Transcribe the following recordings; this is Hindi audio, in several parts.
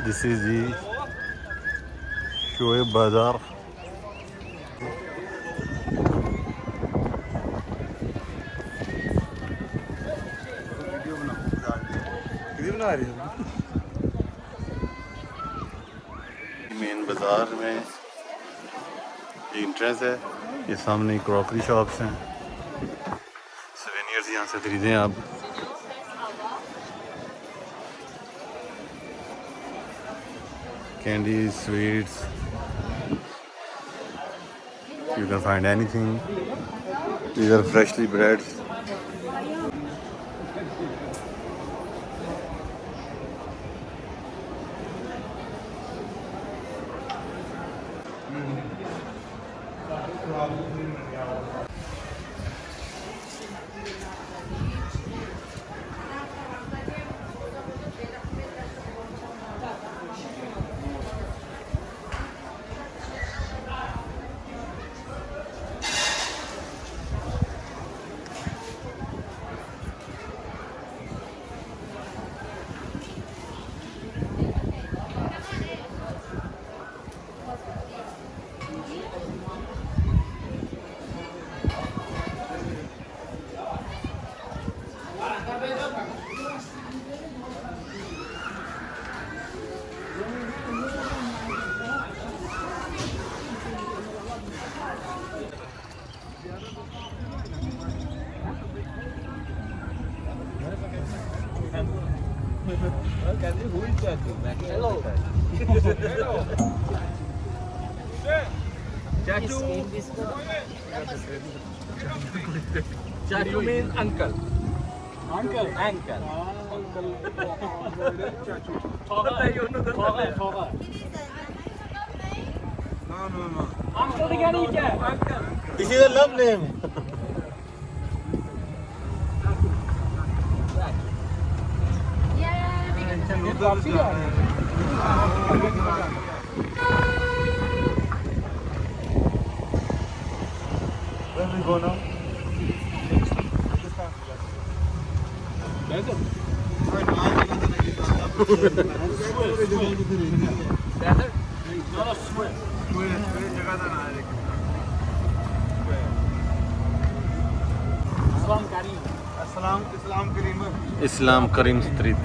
This is the Shoaib Bazaar. Main बाज़ार में एंट्रेंस है, ये सामने क्रॉकरी शॉप्स हैं, सोवेनियर्स यहाँ से खरीदें आप। Candies, sweets, you can find anything. These are freshly breads. Hello. Chachu. Chachu means uncle. Uncle. Uncle. Chachu. No. Uncle This is a love name. Where we go now? Islam Karim Street.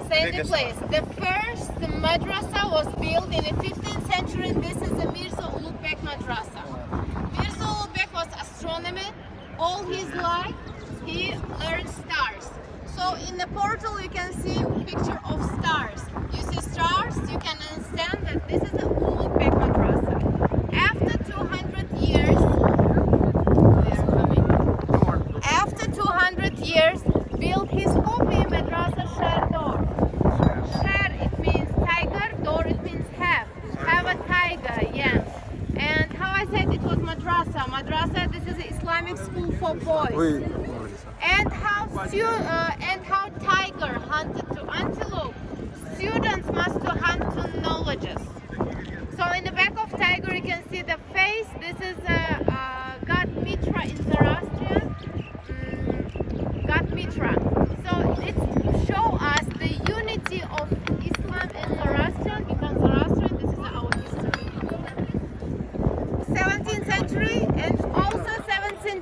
Sandy Place. The first madrasa was built in the 15th century. This is the Mirza Ulugh Madrasa. Mirza Ulugh was astronomer. All his life, he learned stars. So in the portal, you can see a picture of stars. You see stars, you can understand that this is the Ulugh Madrasa. After 200 years, after 200 years, built his copy Madrasa Shar Door. Shar, it means tiger, door, it means have. Have a tiger, yeah. And how I said it was madrasa. Madrasa, this is an Islamic school for boys. And how tiger hunted to antelope. Students must to hunt to knowledges. So in the back of tiger, you can see the face. This is God Mitra in Zoroastrian.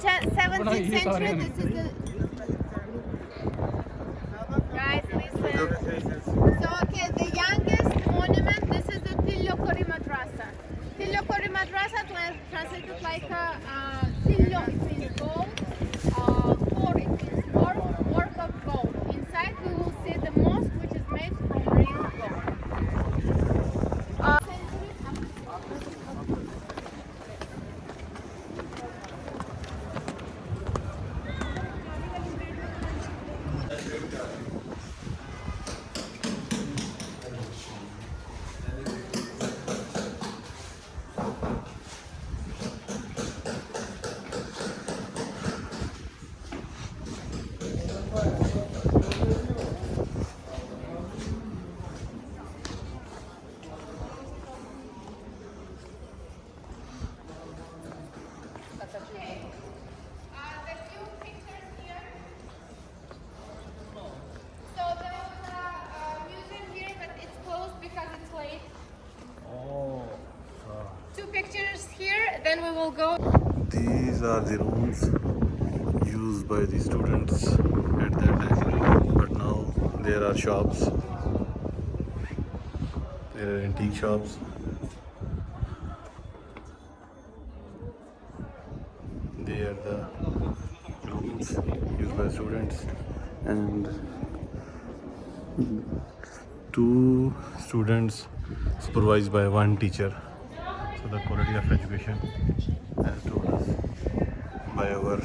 17th century. This is the guys. Listen. So okay, the youngest monument. This is the Tillokori Madrasa. Tillokori Madrasa translated like Tillo it means gold, Kor it means work of gold. Inside we will see the mosque which is made from real gold. Two pictures here, then we will go. These are the rooms used by the students at that time, but now there are shops. There are antique shops. They are the rooms used by students, and two students supervised by one teacher. So the quality of education as told us by our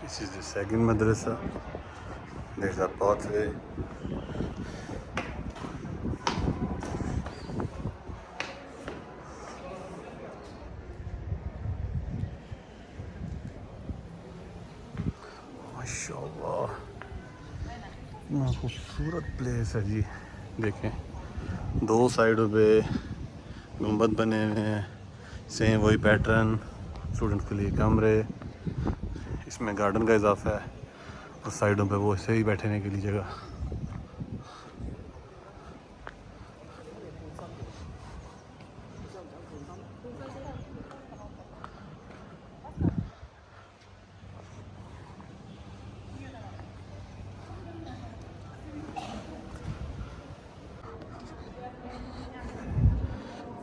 this is the second madrasa. There's a pathway. माशाल्लाह इतना खूबसूरत प्लेस है जी। देखें दो साइडों पे गुंबद बने हुए हैं, सेम वही पैटर्न, स्टूडेंट्स के लिए कमरे, इसमें गार्डन का इजाफा है और साइडों पे वो ऐसे ही बैठने के लिए जगह।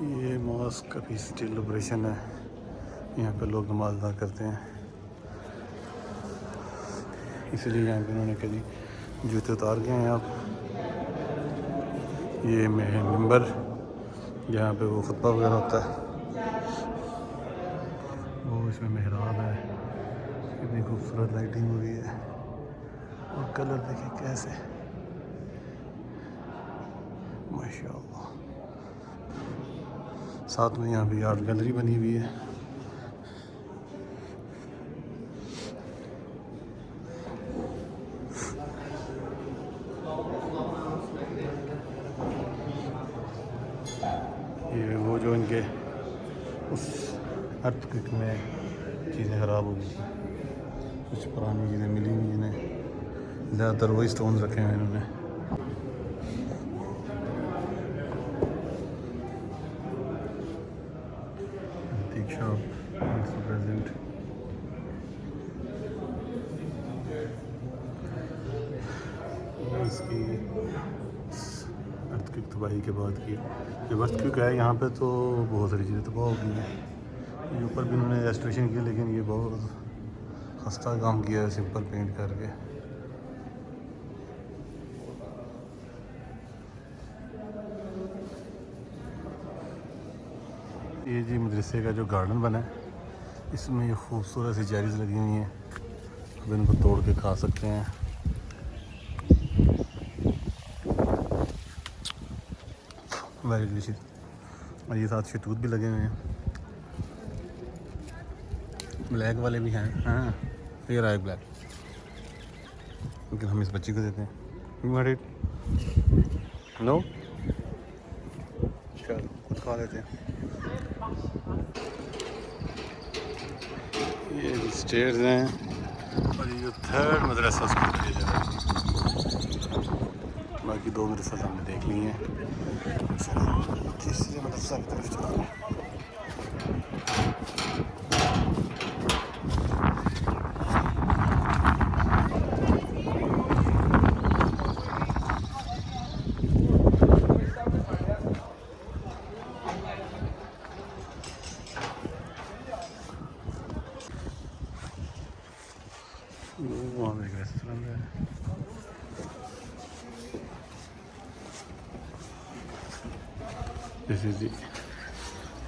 ये मॉस्क अभी स्टिल ऑपरेशन है, यहाँ पे लोग नमाज अदा करते हैं, इसलिए यहाँ पे उन्होंने कहा जी जूते उतार के हैं आप। ये मिंबर जहाँ पे वो खुतबा वगैरह होता है, वो इसमें मेहराब है। कितनी खूबसूरत लाइटिंग हो रही है और कलर देखिए कैसे, माशाअल्लाह। साथ में यहाँ भी आर्ट गैलरी बनी हुई है। ये वो जो इनके उस अर्थक्वेक में चीज़ें ख़राब हो गई थी, कुछ पुरानी चीज़ें मिली हुई जिन्हें, ज़्यादातर वही स्टोन्स रखे हुए हैं इन्होंने। Shop also present. इसकी अर्थक्वेक तबाही के बाद की जब अर्थक्वेक है यहाँ पे तो बहुत सारी चीज़ें तबाह हो गई हैं। ये ऊपर भी उन्होंने रेस्टोरेशन किया, लेकिन ये बहुत खस्ता काम किया है सिंपल पेंट करके। ये जी मदरसे का जो गार्डन बना है, इसमें ये खूबसूरत सी चेरीज लगी हुई हैं, अब इनको तोड़ के खा सकते हैं। Very delicious. और ये साथ शहतूत भी लगे हुए हैं, ब्लैक वाले भी हैं। हाँ ये रहा है ब्लैक, लेकिन हम इस बच्ची को देते हैं। नो चलो खुद खा लेते हैं। ये स्टेयर्स हैं और ये जो थर्ड मदरसा उसकी जगह बाकी 2 मदरसा हमने देख ली हैं। तीसरे मदरसा की तरफ चलते हैं। वहाँ एक रेस्टोरेंट है। This is the,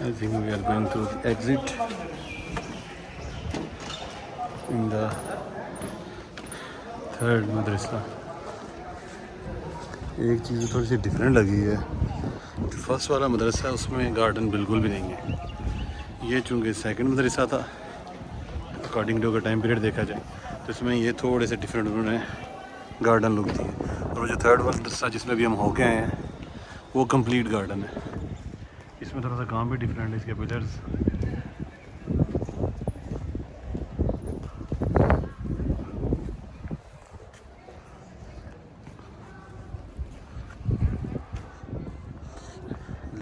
I think we are going to the exit in the third मदरसा। एक चीज़ थोड़ी सी डिफरेंट लगी है, जो फर्स्ट वाला मदरसा है उसमें गार्डन बिल्कुल भी नहीं है। ये चूँकि सेकंड मदरसा था, अकॉर्डिंग टू का टाइम पीरियड देखा जाए तो इसमें ये थोड़े से डिफरेंट उन्होंने गार्डन लुक दिए। और जो थर्ड वाला मदरसा जिसमें भी हम होके आए हैं वो कंप्लीट गार्डन है। इसमें थोड़ा सा काम भी डिफरेंट है, इसके pillars.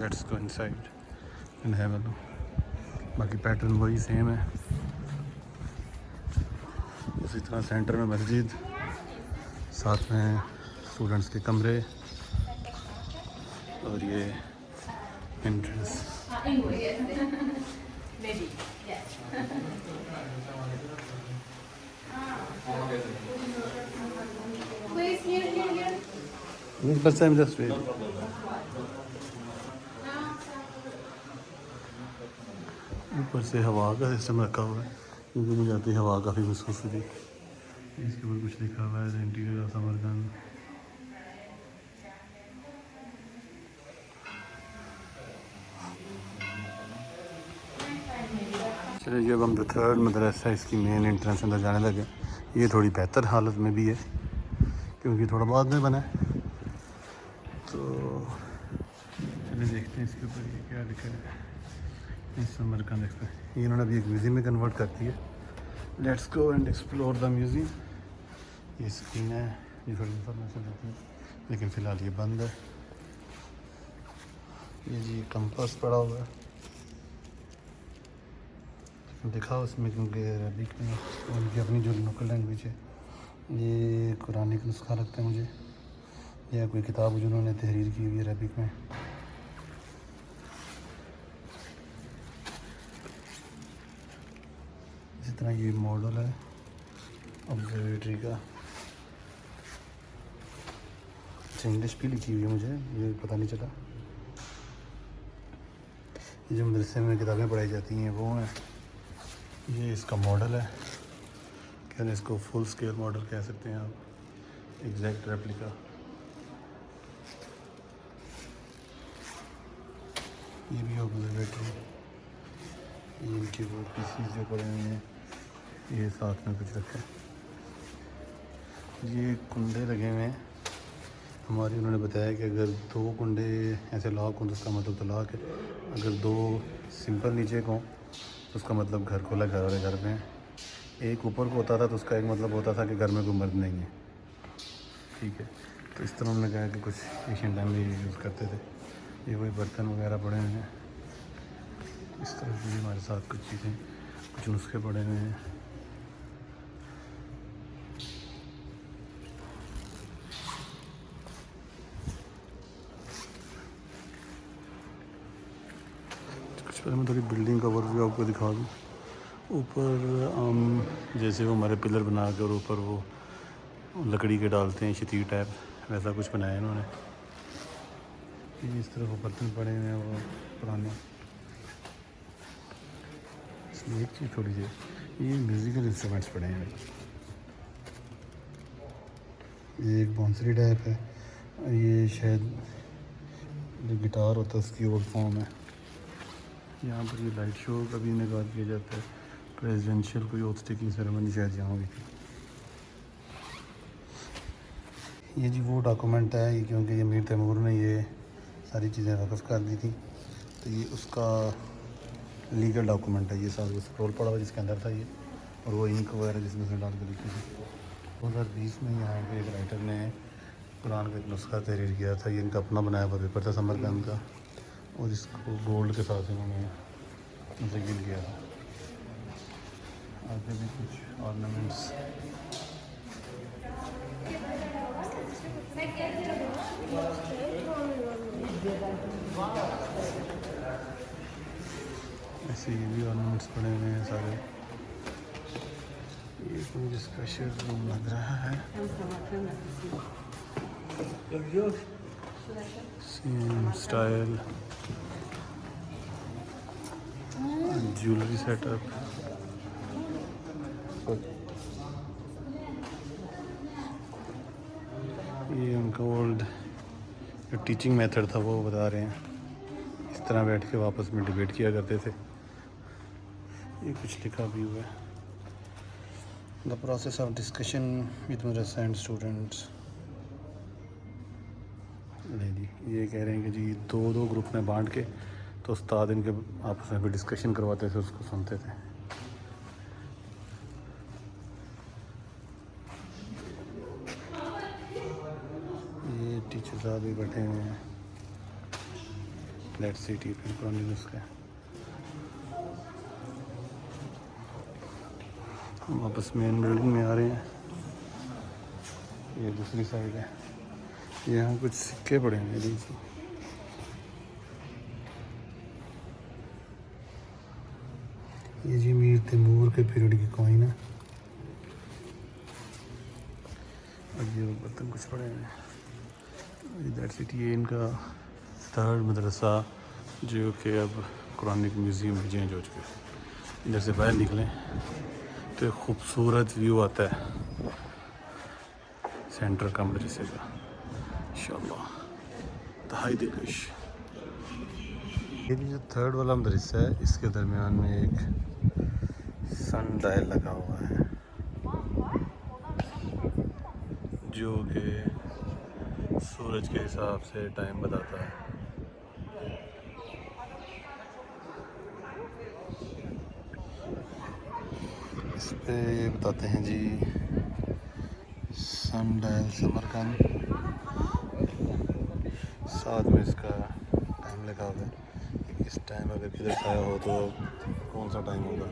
Let's go inside and have a look. बाकी पैटर्न वही सेम है। इसी तरह सेंटर में मस्जिद, साथ में स्टूडेंट्स के कमरे और ये एंट्रेंस। बस टाइम जस्ट वेट। ऊपर से हवा का सिस्टम रखा हुआ है क्योंकि मुझे आती हवा काफ़ी महसूस हुई। इसके ऊपर कुछ लिखा हुआ है इंटीरियर ऑफ समरकंद। चलिए जब हम जो थर्ड मदरसा इसकी मेन एंट्रेंस अंदर जाने लगे, ये थोड़ी बेहतर हालत में भी है क्योंकि थोड़ा बाद में बना है। तो चलिए देखते हैं इसके ऊपर ये क्या लिखा है। इस समरकंद एक्सप्रेस ये इन्होंने अभी एक म्यूज़ियम में कन्वर्ट कर दिया। Let's go and explore the museum. ये स्क्रीन है, ये थोड़ी इंफॉर्मेशन देती है लेकिन फ़िलहाल ये बंद है। ये जी कंपास पड़ा हुआ है, दिखा उसमें क्योंकि अरबिक में उनकी अपनी जो लोकल लैंग्वेज है। ये कुरानिक नुस्खा लगता है मुझे, या कोई किताब जिन्होंने तहरीर की हुई है अरबिक में। इसी तरह ये मॉडल है ऑब्जर्वेटरी का। इंग्लिश भी लिखी हुई है, मुझे ये पता नहीं चला। ये जो मदरसे में किताबें पढ़ाई जाती हैं वो हैं। ये इसका मॉडल है, क्या इसको फुल स्केल मॉडल कह सकते हैं आप, एग्जैक्ट रेप्लिका। ये भी ऑब्जर्वेटरी। ये इनके वो पीसीज जो पड़े हुए हैं, ये साथ में कुछ रखा है। ये कुंडे लगे हुए हैं हमारी। उन्होंने बताया कि अगर 2 कुंडे ऐसे लॉक हों तो उसका मतलब तलाक है। अगर 2 सिंपल नीचे को तो उसका मतलब घर खोला, घर वाले घर में। एक ऊपर को होता था तो उसका एक मतलब होता था कि घर में कोई मर्द नहीं है। ठीक है, तो इस तरह उन्होंने कहा कि कुछ एशियन टाइम में यूज़ करते थे। ये वही बर्तन वगैरह पड़े हुए हैं। इस तरह भी हमारे साथ कुछ चीज़ें, कुछ नुस्खे पड़े हुए हैं। पहले मैं थोड़ी बिल्डिंग का ओवरव्यू आपको दिखा दूँ। ऊपर जैसे वो हमारे पिलर बना कर ऊपर वो लकड़ी के डालते हैं शतीर टाइप, वैसा कुछ बनाया इन्होंने। इस तरह वो बर्तन पड़े हुए हैं वो पुराने। इसमें एक चीज़ थोड़ी सी, ये म्यूज़िकल इंस्ट्रूमेंट्स पड़े हैं। ये एक बांसुरी टाइप है, ये शायद जो गिटार होता है उसकी ओल्ड फॉर्म है। यहाँ पर ये लाइट शो का भी इनेकाद किया जाता है। प्रेसिडेंशियल कोई ओथ टेकिंग सेरेमनी शायद यहाँ हुई थी। ये जी वो डॉक्यूमेंट है, ये क्योंकि ये मीर तैमूर ने ये सारी चीज़ें वक़्फ़ कर दी थी, तो ये उसका लीगल डॉक्यूमेंट है। ये साथ वो स्क्रोल पड़ा हुआ जिसके अंदर था ये, और वो इंक वगैरह जिसमें से डाल के लिखी थी। 2020 में यहाँ पे एक राइटर ने कुरान का एक नुस्खा तहरीर किया था, ये इनका अपना बनाया हुआ पेपर था समरकंद का, और इसको गोल्ड के साथ इन्होंने मुंतकिल किया था। आगे भी कुछ ऑर्नामेंट्स। ऐसे ये भी ऑर्नामेंट्स पड़े हुए हैं सारे। ये कोई स्पेशल रूम लग रहा है। Same style jewellery setup. ये उनका ओल्ड जो टीचिंग मेथड था वो बता रहे हैं, इस तरह बैठ के आपस में डिबेट किया करते थे। ये कुछ लिखा भी हुआ है, the process of discussion with Madrasa and students. ये कह रहे हैं कि जी दो दो ग्रुप में बांट के तो उस्ताद इनके आपस में भी डिस्कशन करवाते थे, उसको सुनते थे। ये टीचर साहब भी बैठे हुए हैं। लेट्स सी टी उसका हम वापस मेन बिल्डिंग में आ रहे हैं। ये दूसरी साइड है, यहाँ कुछ सिक्के पड़े हैं। ये जी मीर तैमूर के पीरियड की कॉइन है। और ये बर्तन कुछ पड़े हैं। That's it. ये इनका थर्ड मदरसा जो कि अब कुरानिक म्यूज़ियम में चेंज हो चुके हैं। इधर से बाहर निकलें तो एक खूबसूरत व्यू आता है सेंटर का मदरसे का, इंशाअल्लाह तहाई दिलकश। ये जो थर्ड वाला मदरसा है, इसके दरमियान में एक सन डायल लगा हुआ है जो कि सूरज के हिसाब से टाइम बताता है। इस पे ये बताते हैं जी सन डायल समरकंद, साथ में इसका टाइम लगा हुआ है। इस टाइम अगर किधर से आया हो तो कौन सा टाइम होगा।